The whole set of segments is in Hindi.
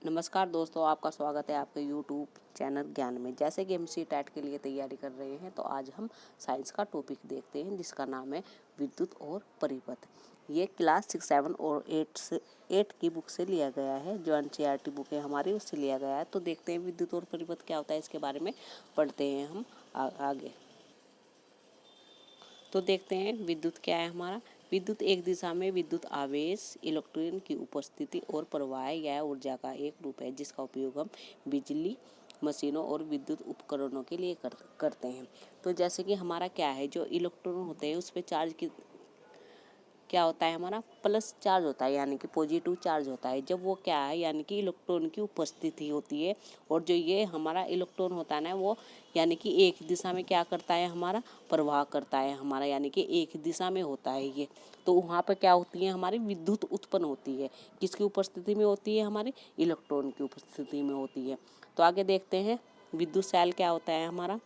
नमस्कार दोस्तों, आपका स्वागत है आपके यूट्यूब चैनल ज्ञान में। जैसे कि हम टेट के लिए तैयारी कर रहे हैं, तो आज हम साइंस का टॉपिक देखते हैं जिसका नाम है विद्युत और परिपथ। ये क्लास 6, 7 और 8 की बुक से लिया गया है, जो NCERT बुक है हमारी, उससे लिया गया है। तो देखते हैं विद्युत और परिपथ क्या होता है, इसके बारे में पढ़ते हैं हम आगे। तो देखते हैं विद्युत क्या है हमारा। विद्युत एक दिशा में विद्युत आवेश, इलेक्ट्रॉन की उपस्थिति और प्रवाह या ऊर्जा का एक रूप है जिसका उपयोग हम बिजली मशीनों और विद्युत उपकरणों के लिए करते हैं। तो जैसे कि हमारा क्या है, जो इलेक्ट्रॉन होते हैं उस पर चार्ज की क्या होता है, हमारा प्लस चार्ज होता है, यानी कि पॉजिटिव चार्ज होता है जब वो क्या है, यानी कि इलेक्ट्रॉन की उपस्थिति होती है। और जो ये हमारा इलेक्ट्रॉन होता है ना, वो यानी कि एक दिशा में क्या करता है, हमारा प्रवाह करता है हमारा, यानी कि एक दिशा में होता है ये। तो वहाँ पर क्या होती है, हमारी विद्युत उत्पन्न होती है। किसकी उपस्थिति में होती है, हमारे इलेक्ट्रॉन की उपस्थिति में होती है। तो आगे देखते हैं विद्युत सेल क्या होता है हमारा।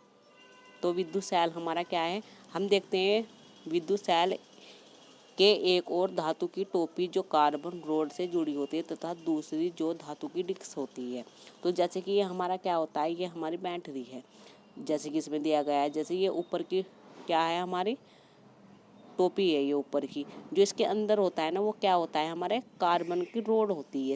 तो विद्युत सेल हमारा क्या है, हम देखते हैं विद्युत सेल के एक और धातु की टोपी जो कार्बन रोड से जुड़ी होती है तथा दूसरी जो धातु की डिस्क होती है। तो जैसे कि ये हमारा क्या होता है, ये हमारी बैटरी है, जैसे कि इसमें दिया गया है। जैसे ये ऊपर की क्या है, हमारी टोपी है, ये ऊपर की जो इसके अंदर होता है ना, वो क्या होता है, हमारे कार्बन की रोड होती है।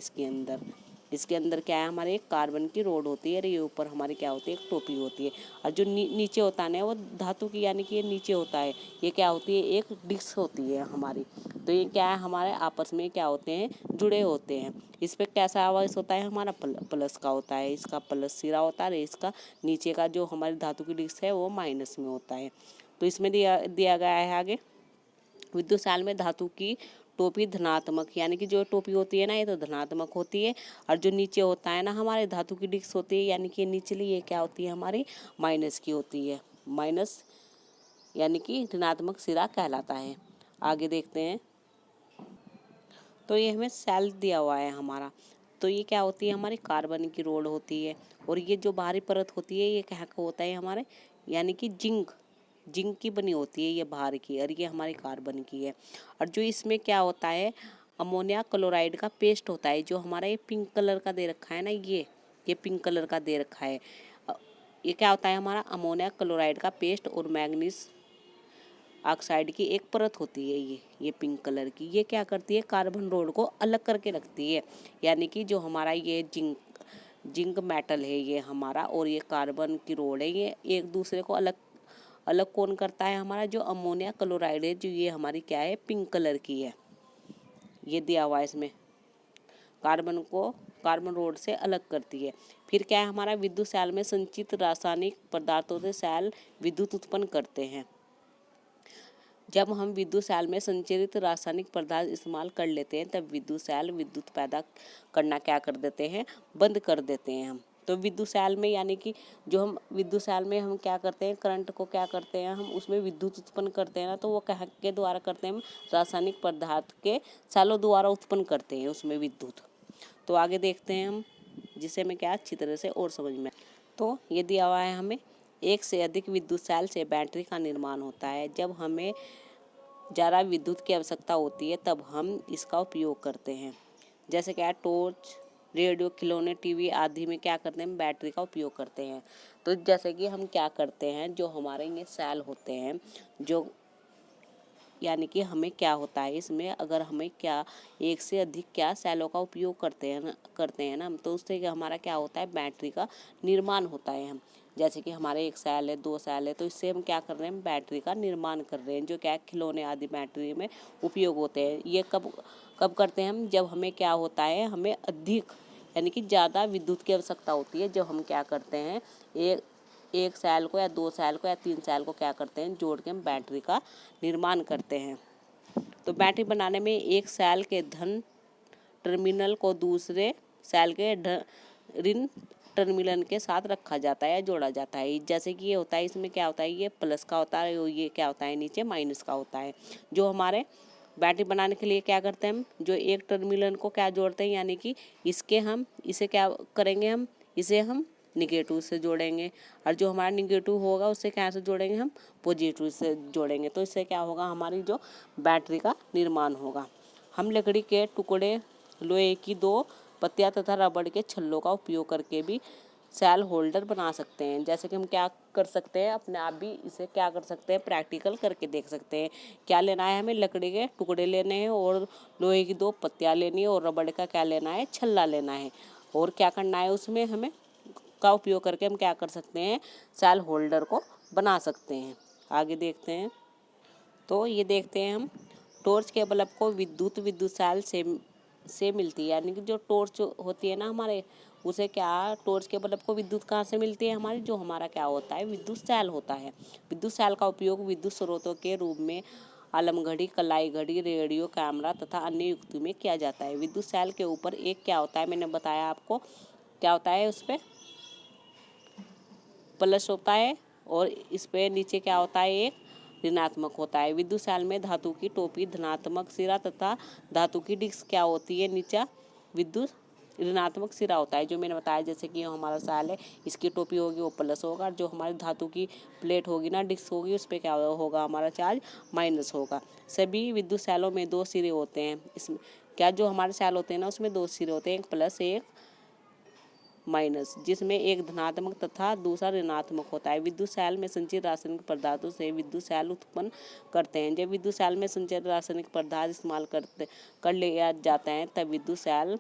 इसके अंदर क्या है, हमारे एक कार्बन की रोड होती है, और ये ऊपर हमारी क्या होती है, एक टोपी होती है। और जो नीचे होता है ना, वो धातु की, यानी कि ये नीचे होता है, ये क्या होती है, एक डिस्क होती है हमारी। तो ये क्या है, हमारे आपस में क्या होते हैं, जुड़े होते हैं। इस पर कैसा आवाज होता है, हमारा प्लस का होता है, इसका प्लस सिरा होता है, इसका नीचे का जो हमारी धातु की डिस्क है वो माइनस में होता है। तो इसमें दिया गया है आगे, विद्युत सेल में धातु की टोपी धनात्मक, यानी कि जो टोपी होती है ना, ये तो धनात्मक होती है। और जो नीचे होता है ना, हमारे धातु की डिस्क होती है, यानी कि निचली, ये क्या होती है, हमारी माइनस की होती है। माइनस यानी कि ऋणात्मक सिरा कहलाता है। आगे देखते हैं। तो ये हमें सेल दिया हुआ है हमारा। तो ये क्या होती है, हमारी कार्बन की रोड होती है। और ये जो बाहरी परत होती है, ये क्या होता है, हमारे यानी कि जिंक की बनी होती है ये बाहर की, और ये हमारी कार्बन की है। और जो इसमें क्या होता है, अमोनिया क्लोराइड का पेस्ट होता है, जो हमारा ये पिंक कलर का दे रखा है ना, ये पिंक कलर का दे रखा है। ये क्या होता है, हमारा अमोनिया क्लोराइड का पेस्ट और मैग्नीज ऑक्साइड की एक परत होती है, ये पिंक कलर की। ये क्या करती है, कार्बन रोड को अलग करके रखती है, यानी कि जो हमारा ये जिंक मेटल है ये हमारा, और ये कार्बन की रोड है, ये एक दूसरे को अलग अलग कौन करता है, हमारा जो अमोनिया क्लोराइड है, जो ये हमारी क्या है, पिंक कलर की है। ये दिया हुआ है इसमें, कार्बन रोड से अलग करती है। फिर क्या है, हमारा विद्युत सेल में संचित रासायनिक पदार्थों से सेल विद्युत उत्पन्न करते हैं। जब हम विद्युत सेल में संचरित रासायनिक पदार्थ इस्तेमाल कर लेते हैं, तब विद्युत सेल विद्युत पैदा करना क्या कर देते हैं, बंद कर देते हैं हम। तो विद्युत सेल में, यानी कि जो हम विद्युत सेल में हम क्या करते हैं, करंट को क्या करते हैं, हम उसमें विद्युत उत्पन्न करते हैं ना, तो वो कहाँ के द्वारा करते हैं, हम रासायनिक पदार्थ के सेलों द्वारा उत्पन्न करते हैं उसमें विद्युत। तो आगे देखते हैं हम, जिसे मैं क्या अच्छी तरह से और समझ में। तो ये दिया हुआ है हमें, एक से अधिक विद्युत सेल से बैटरी का निर्माण होता है। जब हमें ज़्यादा विद्युत की आवश्यकता होती है तब हम इसका उपयोग करते हैं। जैसे क्या, टॉर्च, रेडियो, खिलौने, टीवी आदि में क्या करते हैं, बैटरी का उपयोग करते हैं। तो जैसे कि हम क्या करते हैं, जो हमारे ये सेल होते हैं, जो यानी कि हमें क्या होता है इसमें, अगर हमें क्या एक से अधिक क्या सेलों का उपयोग करते हैं ना, तो उससे हमारा क्या होता है, बैटरी का निर्माण होता है। हम जैसे कि हमारे एक सेल है, दो सेल है, तो इससे हम क्या कर रहे हैं, बैटरी का निर्माण कर रहे हैं, जो क्या खिलौने आदि बैटरी में उपयोग होते हैं। ये कब कब करते हैं हम, जब हमें क्या होता है, हमें अधिक यानी कि ज़्यादा विद्युत की आवश्यकता होती है, जब हम क्या करते हैं, एक सेल को या दो सेल को या तीन सेल को क्या करते हैं, जोड़ के हम बैटरी का निर्माण करते हैं। तो बैटरी बनाने में एक सेल के धन टर्मिनल को दूसरे सेल के ऋण टर्मिनल के साथ रखा जाता है या जोड़ा जाता है। जैसे कि ये होता है, इसमें क्या होता है, ये प्लस का होता है, ये क्या होता है, नीचे माइनस का होता है। जो हमारे बैटरी बनाने के लिए क्या करते हैं, हम जो एक टर्मिनल को क्या जोड़ते हैं, यानी कि इसे क्या करेंगे, इसे हम निगेटिव से जोड़ेंगे, और जो हमारा निगेटिव होगा उससे क्या से जोड़ेंगे, हम पॉजिटिव से जोड़ेंगे। तो इससे क्या होगा, हमारी जो बैटरी का निर्माण होगा। हम लकड़ी के टुकड़े, लोहे की दो पत्तियां तथा रबड़ के छल्लों का उपयोग करके भी सेल होल्डर बना सकते हैं। जैसे कि हम क्या कर सकते हैं, अपने आप भी इसे क्या कर सकते हैं, प्रैक्टिकल करके देख सकते हैं। क्या लेना है, हमें लकड़ी के टुकड़े लेने हैं और लोहे की 2 पत्तियां लेनी है और रबड़ का क्या लेना है, छल्ला लेना है। और क्या करना है, उसमें हमें का उपयोग करके हम क्या कर सकते हैं, सेल होल्डर को बना सकते हैं। आगे देखते हैं। तो ये देखते हैं हम, टॉर्च के बल्ब को विद्युत सेल से मिलती है। यानी कि जो टॉर्च होती है ना हमारे, उसे क्या, टॉर्च के बल्ब को विद्युत कहाँ से मिलती है हमारी, जो हमारा क्या होता है, विद्युत सेल होता है। विद्युत सेल का उपयोग विद्युत स्रोतों के रूप में आलम घड़ी, कलाई घड़ी, रेडियो, कैमरा तथा अन्य युक्ति में किया जाता है। विद्युत सेल के ऊपर एक क्या होता है, मैंने बताया आपको क्या होता है, उस पर प्लस होता है और इस पे नीचे क्या होता है, एक ऋणात्मक होता है। विद्युत सेल में धातु की टोपी धनात्मक सिरा तथा धातु की डिस्क क्या होती है, नीचा विद्युत ऋणात्मक सिरा होता है। जो मैंने बताया, जैसे कि हमारा सेल है, इसकी टोपी होगी वो प्लस होगा, जो हमारी धातु की प्लेट होगी ना, डिस्क होगी, उस पर क्या होगा, हमारा चार्ज माइनस होगा। सभी विद्युत सेलों में 2 सिरे होते हैं। इसमें क्या, जो हमारे सेल होते हैं ना, उसमें 2 सिरे होते हैं, एक प्लस एक माइनस, जिसमें एक धनात्मक तथा दूसरा ऋणात्मक होता है। विद्युत सेल में संचित रासायनिक पदार्थों से विद्युत सेल उत्पन्न करते हैं। जब विद्युत सेल में संचित रासायनिक पदार्थ इस्तेमाल कर लिया जाता है, तब विद्युत सेल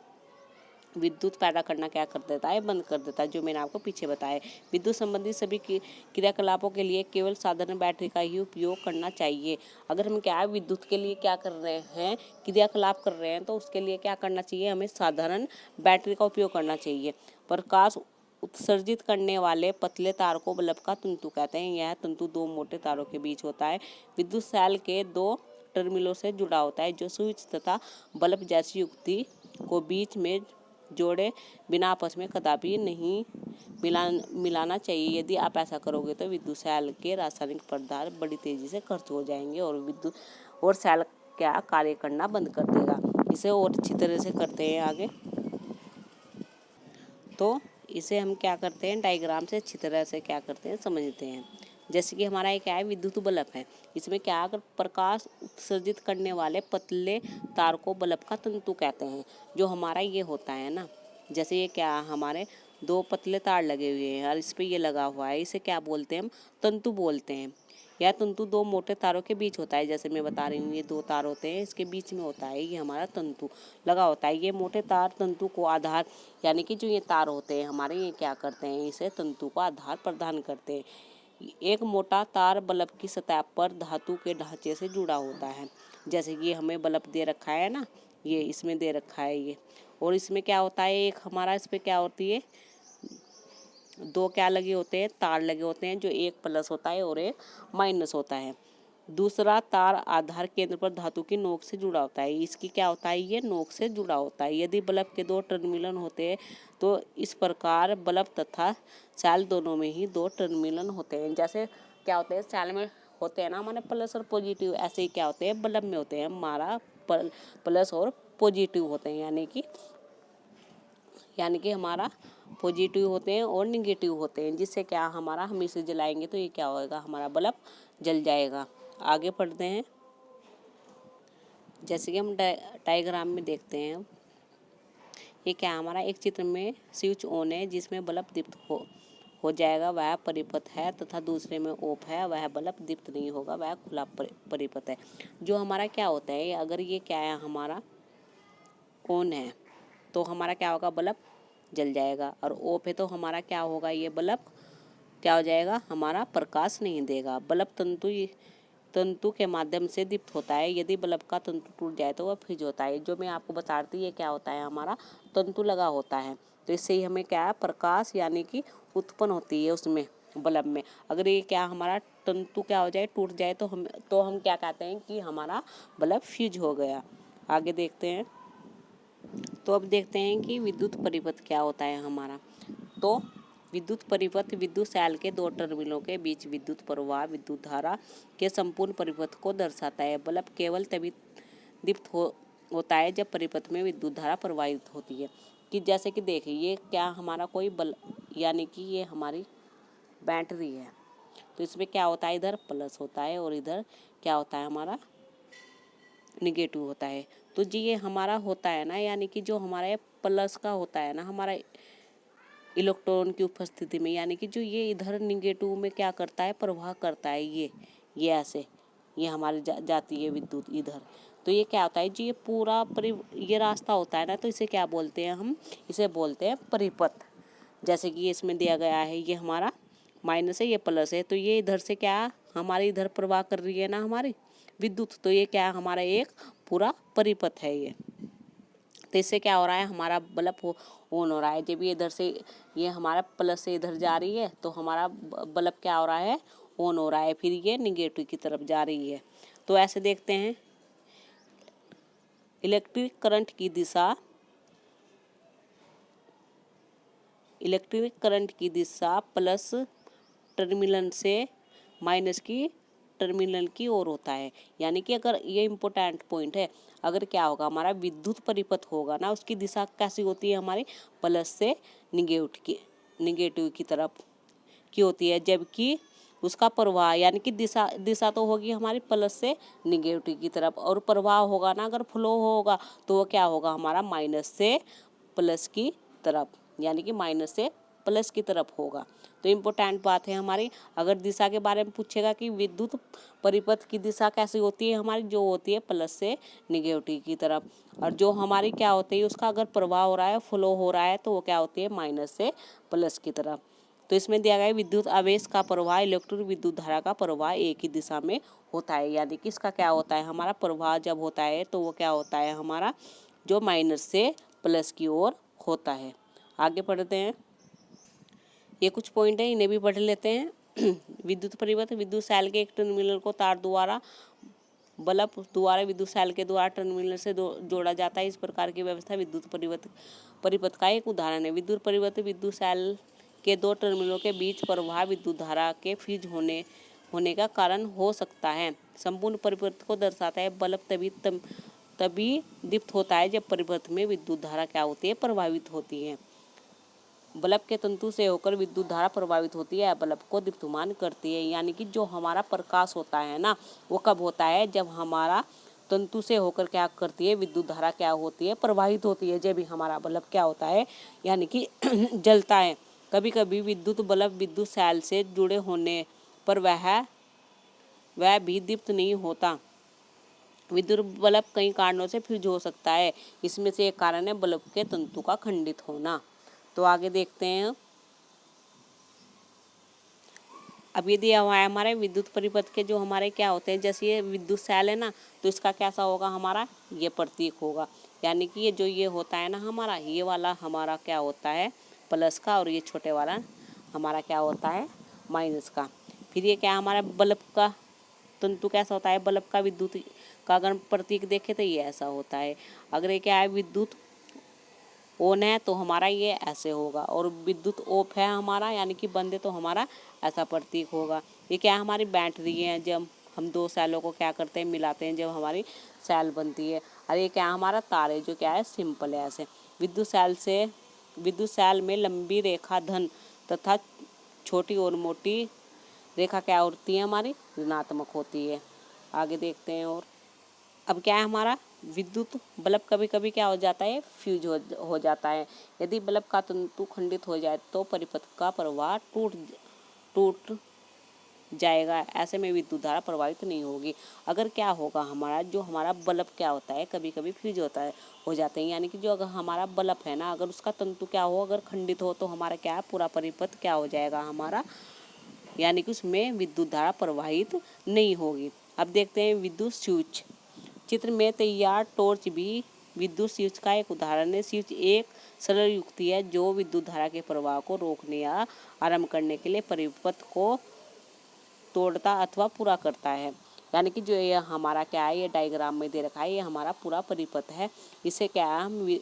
विद्युत पैदा करना क्या कर देता है, बंद कर देता है, जो मैंने आपको पीछे बताया। विद्युत संबंधी सभी क्रियाकलापों के लिए केवल साधारण बैटरी का ही उपयोग करना चाहिए। अगर हम क्या है, विद्युत के लिए क्या कर रहे हैं, क्रियाकलाप कर रहे हैं, तो उसके लिए क्या करना चाहिए, हमें साधारण बैटरी का उपयोग करना चाहिए। प्रकाश उत्सर्जित करने वाले पतले तार को बल्ब का तंतु कहते हैं। यह तंतु 2 मोटे तारों के बीच होता है। विद्युत सेल के 2 टर्मिनलों से जुड़ा होता है, जो स्विच तथा बल्ब जैसी युक्ति को बीच में जोड़े बिना आपस में कदापि नहीं मिलाना चाहिए। यदि आप ऐसा करोगे तो विद्युत सेल के रासायनिक पदार्थ बड़ी तेजी से खर्च हो जाएंगे और सेल क्या कार्य करना बंद कर देगा। इसे और अच्छी तरह से करते हैं आगे। तो इसे हम क्या करते हैं, डायग्राम से अच्छी तरह से क्या करते हैं, समझते हैं। जैसे कि हमारा एक क्या है, विद्युत बल्ब है। इसमें क्या, अगर प्रकाश उत्सर्जित करने वाले पतले तार को बल्ब का तंतु कहते हैं। जो हमारा ये होता है ना, जैसे ये क्या, हमारे 2 पतले तार लगे हुए हैं और इस पे ये लगा हुआ है, इसे क्या बोलते हैं, हम तंतु बोलते हैं। यह तंतु 2 मोटे तारों के बीच होता है। जैसे मैं बता रही हूँ, ये 2 तार होते हैं, इसके बीच में होता है ये हमारा तंतु लगा होता है। ये मोटे तार तंतु को आधार, यानी कि जो ये तार होते हैं हमारे, ये क्या करते हैं, इसे तंतु को आधार प्रदान करते हैं। एक मोटा तार बल्ब की सतह पर धातु के ढांचे से जुड़ा होता है। जैसे कि हमें बल्ब दे रखा है ना, ये इसमें दे रखा है ये, और इसमें क्या होता है, एक हमारा इस पे क्या होती है, 2 क्या लगे होते हैं, तार लगे होते हैं, जो एक प्लस होता है और एक माइनस होता है। दूसरा तार आधार केंद्र पर धातु की नोक से जुड़ा होता है। इसकी क्या होता है, ये नोक से जुड़ा होता है। यदि बल्ब के 2 टर्मिनल होते हैं तो इस प्रकार बल्ब तथा सेल दोनों में ही 2 टर्मिनल होते हैं। जैसे क्या होते हैं, सेल में होते हैं ना हमारे प्लस और पॉजिटिव, ऐसे ही क्या होते हैं, बल्ब में होते हैं हमारा प्लस और पॉजिटिव होते हैं। यानी कि हमारा पॉजिटिव होते हैं और निगेटिव होते हैं, जिससे क्या हमारा, हम इसे जलाएंगे तो ये क्या होएगा, हमारा बल्ब जल जाएगा। आगे पढ़ते हैं। जैसे कि हम डायग्राम में देखते हैं, ये क्या हमारा एक चित्र में स्विच ऑन है, जिसमें बल्ब दीप्त हो जाएगा, वह परिपथ है, तथा दूसरे में ऑफ है, वह बल्ब दीप्त नहीं होगा, वह खुला परिपथ है। जो हमारा क्या होता है, अगर ये क्या है, हमारा ऑन है तो हमारा क्या होगा, बल्ब जल जाएगा, और ऑफ है तो हमारा क्या होगा, ये बल्ब क्या हो जाएगा, हमारा प्रकाश नहीं देगा। बल्ब तंतु के माध्यम से दीप्त होता है। यदि बल्ब का तंतु टूट जाए तो वह फ्यूज होता है। जो मैं आपको बता रही थी, ये क्या होता है, हमारा तंतु लगा होता है, तो इससे ही हमें क्या है, प्रकाश यानी कि उत्पन्न होती है उसमें, बल्ब में। अगर ये क्या हमारा तंतु क्या हो जाए, टूट जाए, तो हम क्या कहते हैं कि हमारा बल्ब फ्यूज हो गया। आगे देखते हैं। तो अब देखते हैं कि विद्युत परिपथ क्या होता है हमारा। तो विद्युत परिपथ विद्युत सेल के 2 टर्मिनलों के बीच विद्युत प्रवाह, विद्युत धारा के संपूर्ण परिपथ को दर्शाता है। बल्ब केवल तभी दीप्त होता है जब परिपथ में विद्युत धारा प्रवाहित होती है। कि जैसे कि देखिए, ये क्या हमारा कोई यानी कि ये हमारी बैटरी है, तो इसमें क्या होता है, इधर प्लस होता है और इधर क्या होता है, हमारा निगेटिव होता है। तो जी ये हमारा होता है ना, यानी कि जो हमारा प्लस का होता है ना हमारा इलेक्ट्रॉन की उपस्थिति में, यानी कि जो ये इधर निगेटिव में क्या करता है, प्रवाह करता है, ये ऐसे ये हमारी जाती है विद्युत इधर। तो ये क्या होता है जी, ये पूरा ये रास्ता होता है ना, तो इसे क्या बोलते हैं हम, इसे बोलते हैं परिपथ। जैसे कि इसमें दिया गया है, ये हमारा माइनस है, ये प्लस है, तो ये इधर से क्या हमारी इधर प्रवाह कर रही है ना हमारी विद्युत, तो ये क्या हमारा एक पूरा परिपथ है ये। तो इससे क्या हो रहा है, हमारा बल्ब ऑन हो रहा है। जब ये इधर से ये हमारा प्लस से इधर जा रही है तो हमारा बल्ब क्या हो रहा है, ऑन हो रहा है, फिर ये निगेटिव की तरफ जा रही है। तो ऐसे देखते हैं, इलेक्ट्रिक करंट की दिशा प्लस टर्मिनल से माइनस की टर्मिनल की ओर होता है। यानी कि अगर ये इम्पोर्टेंट पॉइंट है, अगर क्या होगा हमारा विद्युत परिपथ होगा ना, उसकी दिशा कैसी होती है हमारी, प्लस से निगेटिव की तरफ की होती है, जबकि उसका प्रवाह यानी कि दिशा तो होगी हमारी प्लस से निगेटिव की तरफ, और प्रवाह होगा ना, अगर फ्लो होगा तो वो क्या होगा हमारा माइनस से प्लस की तरफ, यानी कि माइनस से प्लस की तरफ होगा। तो इम्पोर्टेंट बात है हमारी, अगर दिशा के बारे में पूछेगा कि विद्युत परिपथ की दिशा कैसी होती है हमारी, जो होती है प्लस से निगेटिव की तरफ, और जो हमारी क्या होती है, उसका अगर प्रवाह हो रहा है, फ्लो हो रहा है, तो वो क्या होती है माइनस से प्लस की तरफ। तो इसमें दिया गया है, विद्युत आवेश का प्रवाह इलेक्ट्रिक विद्युत धारा का प्रवाह एक ही दिशा में होता है। यानी कि इसका क्या होता है, हमारा प्रवाह जब होता है तो वो क्या होता है हमारा, जो माइनस से प्लस की ओर होता है। आगे पढ़ते हैं, ये कुछ पॉइंट है, इन्हें भी पढ़ लेते हैं। विद्युत परिपथ, विद्युत सेल के एक टर्मिनल को तार द्वारा बल्ब द्वारा विद्युत सेल के द्वारा टर्मिनल से जोड़ा जाता है। इस प्रकार की व्यवस्था विद्युत परिपथ का एक उदाहरण है। विद्युत परिपथ विद्युत सेल के दो टर्मिनलों के बीच प्रवाह विद्युत धारा के फ्यूज होने का कारण हो सकता है। संपूर्ण परिपथ को दर्शाता है। बल्ब तभी दीप्त होता है जब परिपथ में विद्युत धारा क्या होती है, प्रभावित होती है। बल्ब के तंतु से होकर विद्युत धारा प्रभावित होती है, बल्ब को दीप्तमान करती है। यानी कि जो हमारा प्रकाश होता है ना, वो कब होता है, जब हमारा तंतु से होकर क्या करती है, विद्युत धारा क्या होती है, प्रवाहित होती है, जब भी हमारा बल्ब क्या होता है, यानी कि जलता है। कभी कभी विद्युत बल्ब विद्युत सेल से जुड़े होने पर वह भी दीप्त नहीं होता। विद्युत बल्ब कई कारणों से फ्यूज हो सकता है, इसमें से एक कारण है बल्ब के तंतु का खंडित होना। तो आगे देखते हैं, अब ये दिया हुआ है हमारे विद्युत परिपथ के जो हमारे क्या होते हैं, जैसे ये विद्युत सेल है ना, तो इसका कैसा होगा हमारा, ये प्रतीक होगा। यानी कि ये जो ये होता है ना हमारा, ये वाला हमारा क्या होता है प्लस का, और ये छोटे वाला हमारा क्या होता है माइनस का। फिर ये क्या हमारा बल्ब का तंतु कैसा होता है, बल्ब का विद्युत का अगर प्रतीक देखे तो ये ऐसा होता है। अगर ये क्या है विद्युत ऑन है तो हमारा ये ऐसे होगा, और विद्युत ऑफ है हमारा यानी कि बंद है तो हमारा ऐसा प्रतीक होगा। ये क्या हमारी बैटरी है, जब हम दो सेलों को क्या करते हैं मिलाते हैं, जब हमारी सेल बनती है। और ये क्या हमारा तार है, जो क्या है सिंपल है ऐसे। विद्युत सेल में लंबी रेखा धन तथा छोटी और मोटी रेखा क्या होती है हमारी, ऋणात्मक होती है। आगे देखते हैं, और अब क्या है हमारा विद्युत बल्ब कभी कभी क्या हो जाता है, फ्यूज हो जाता है। यदि बल्ब का तंतु खंडित हो जाए तो परिपथ का प्रवाह टूट जाएगा। ऐसे में विद्युत धारा प्रवाहित नहीं होगी। अगर क्या होगा हमारा, जो हमारा बल्ब क्या होता है कभी कभी फ्यूज हो जाते हैं। यानी कि जो अगर हमारा बल्ब है ना, अगर उसका तंतु क्या हो, अगर खंडित हो तो हमारा क्या है पूरा परिपथ क्या हो जाएगा हमारा, यानी कि उसमें विद्युत धारा प्रवाहित नहीं होगी। अब देखते हैं विद्युत स्विच। चित्र में तैयार टॉर्च भी विद्युत स्विच का एक उदाहरण है। स्विच एक सरल युक्ति है जो विद्युत धारा के प्रवाह को रोकने या आरंभ करने के लिए परिपथ को तोड़ता अथवा पूरा करता है। यानी कि जो ये हमारा क्या है, ये डायग्राम में दे रखा है, ये हमारा पूरा परिपथ है। इसे क्या है, हम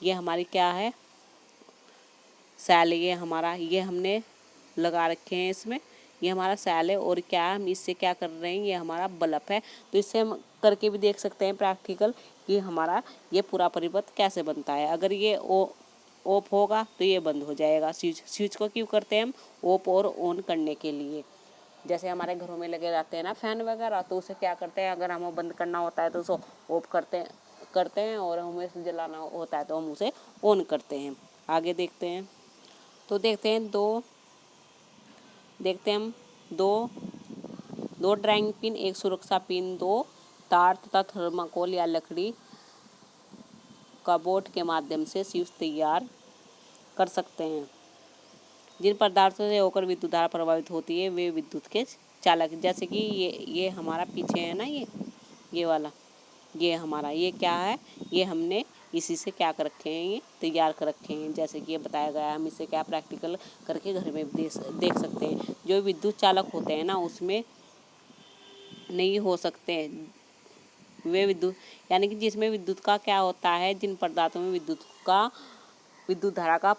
ये हमारी क्या है सेल, ये हमारा ये हमने लगा रखे हैं इसमें, ये हमारा सेल है। और क्या हम इससे क्या कर रहे हैं, ये हमारा बल्ब है। तो इससे हम करके भी देख सकते हैं प्रैक्टिकल कि हमारा ये पूरा परिपथ कैसे बनता है। अगर ये ऑफ होगा तो ये बंद हो जाएगा। स्विच को क्यों करते हैं हम, ऑफ और ऑन करने के लिए। जैसे हमारे घरों में लगे रहते हैं ना फैन वगैरह, तो उसे क्या करते हैं, अगर हमें बंद करना होता है तो उसको ऑफ करते हैं और हमें उसे जलाना होता है तो हम उसे ऑन करते हैं। आगे देखते हैं। तो देखते हैं हम दो ड्राइंग पिन, एक सुरक्षा पिन, 2 तार तथा थर्माकोल या लकड़ी का बोर्ड के माध्यम से स्विच तैयार कर सकते हैं। जिन पदार्थों से होकर विद्युत धारा प्रभावित होती है वे विद्युत के चालक, जैसे कि ये हमारा पीछे है ना, ये वाला, ये हमारा, ये क्या है, ये हमने इसी से क्या कर रखे हैं, ये तैयार कर रखे हैं। जैसे कि ये बताया गया है, हम इसे क्या प्रैक्टिकल करके घर में देख सकते हैं। जो विद्युत चालक होते हैं ना उसमें नहीं हो सकते वे विद्युत, यानी कि जिसमें विद्युत का क्या होता है, जिन पदार्थों में विद्युत धारा का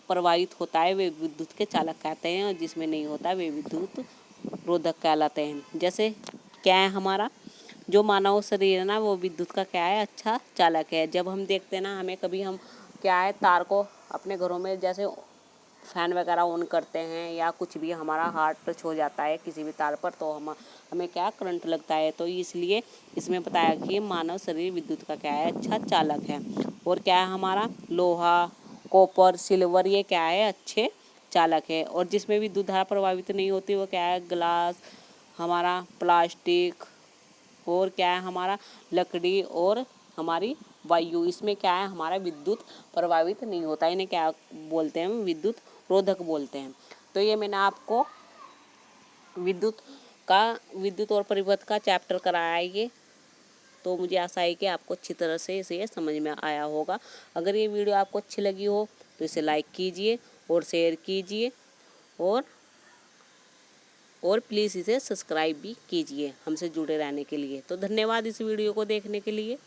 प्रवाहित होता है वे विद्युत के चालक कहते हैं, और जिसमें नहीं होता वे विद्युत रोधक कहलाते हैं। जैसे क्या है, हमारा जो मानव शरीर है ना वो विद्युत का क्या है, अच्छा चालक है। जब हम देखते हैं ना, हमें कभी हम क्या है तार को अपने घरों में जैसे फैन वगैरह ऑन करते हैं या कुछ भी हमारा हाथ टच हो जाता है किसी भी तार पर तो हमें क्या करंट लगता है। तो इसलिए इसमें बताया कि मानव शरीर विद्युत का क्या है, अच्छा चालक है। और क्या है, हमारा लोहा, कॉपर, सिल्वर, ये क्या है, अच्छे चालक है। और जिसमें विद्युत धारा प्रभावित नहीं होती वो क्या है, ग्लास, हमारा प्लास्टिक, और क्या है हमारा लकड़ी और हमारी वायु, इसमें क्या है हमारा विद्युत प्रभावित नहीं होता। इन्हें क्या बोलते हैं, विद्युत रोधक बोलते हैं। तो ये मैंने आपको विद्युत और परिपथ का चैप्टर कराया है ये। तो मुझे आशा है कि आपको अच्छी तरह से इसे समझ में आया होगा। अगर ये वीडियो आपको अच्छी लगी हो तो इसे लाइक कीजिए और शेयर कीजिए, और प्लीज़ इसे सब्सक्राइब भी कीजिए हमसे जुड़े रहने के लिए। तो धन्यवाद इस वीडियो को देखने के लिए।